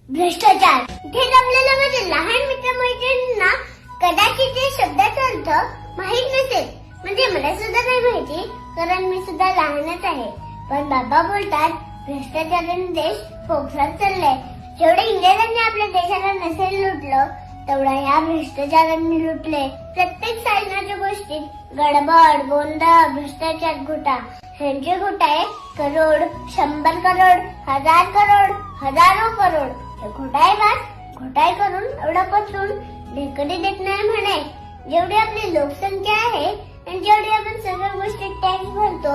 भ्रष्टाचार. इथे जमलेल्या माझ्या लहान मित्रमैत्रिणींना कदाचित ते शब्दाचा अर्थ माहित नसेल. म्हणजे मला सुद्धा नाही माहिती, कारण मी सुद्धा लहानच आहे. पण बाबा बोलतात भ्रष्टाचाराने देश फोकसात चाललाय. जेवढे इंग्रजांनी आपल्या देशाला नसेल लुटलं तेवढा ह्या भ्रष्टाचारांनी लुटले. प्रत्येक साधनाच्या गोष्टीत गडबड, गोंधळ, भ्रष्टाचार, घोटाळा. ह्यांचे घोटाळे करोड, 100 करोड, 1000 करोड, हजारो करोड. हे घोटाळे करून एवढा पचून ढेकडी देत नाही म्हणे. जेवढी आपली लोकसंख्या आहे आणि जेवढी आपण सगळ्या गोष्टी टॅक्स भरतो,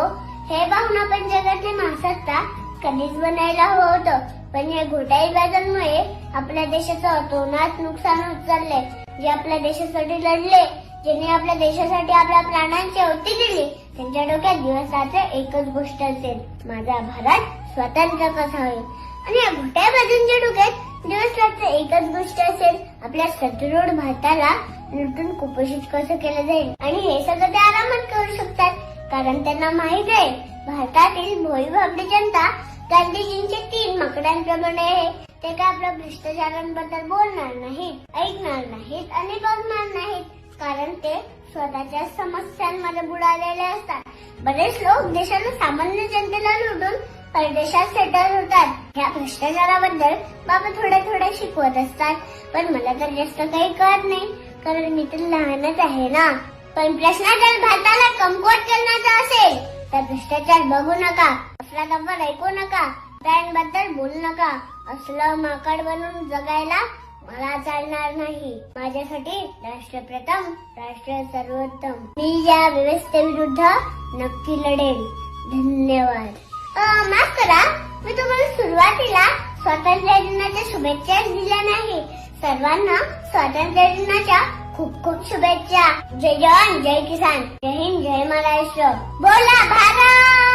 हे पाहून आपण जगातले महासत्ता कधीच बनायला हवं होतं. पण या घोटाळेबाजांमुळे आपल्या देशाचं अतोनात नुकसान होत चाललंय. जे आपल्या देशासाठी लढले, ज्यांनी आपल्या देशासाठी आपल्या प्राणांची आहुती दिली, त्यांच्या डोक्यात दिवसाचं एकच गोष्ट असेल, माझा भारत स्वतंत्र कसा होईल. आणि या घोटाळेबाजांच्या डोक्यात दिवसाचं एकच गोष्ट असेल, आपल्या सदृढ भारताला लुटून कुपोषित कसं केलं जाईल. आणि हे सगळं ते आरामात करू शकतात, कारण त्यांना माहित आहे भारतातील भोळी भाबडी जनता गांधीजींचे 3 माकडांप्रमाणे आहे. ते काय आपल्या भ्रष्टाचारांबद्दल बोलणार नाहीत, ऐकणार नाहीत आणि बघणार नाहीत, कारण ते स्वतःच्या समस्यांमध्ये बुडालेले असतात. बरेच लोक देशाला सामान्य जनतेला लुटून परदेशात सेटल होतात. ह्या भ्रष्टाचाराबद्दल बाबा थोडे शिकवत असतात, पण मला तर जास्त काही कळत नाही, कारण मी तर लहानच आहे ना. पण प्रश्न जर भारताला कमकुवत करण्याचा असेल तर भ्रष्टाचार बघू नका, अफरातफर ऐकू नका, प्राण्यांबद्दल बोलू नका. असलं माकड बनून जगायला मला चालणार नाही. माझ्यासाठी राष्ट्र प्रथम, राष्ट्र सर्वोत्तम. मी या व्यवस्थेविरुद्ध नक्की लढेल. धन्यवाद. माफ करा, मी तुम्हाला सुरुवातीला स्वातंत्र्य दिनाच्या शुभेच्छा दिल्या नाही. सर्वांना स्वातंत्र्य दिनाच्या खूप खूप शुभेच्छा. जय जवान, जय किसान, जय हिंद, जय महाराष्ट्र. बोला भारत.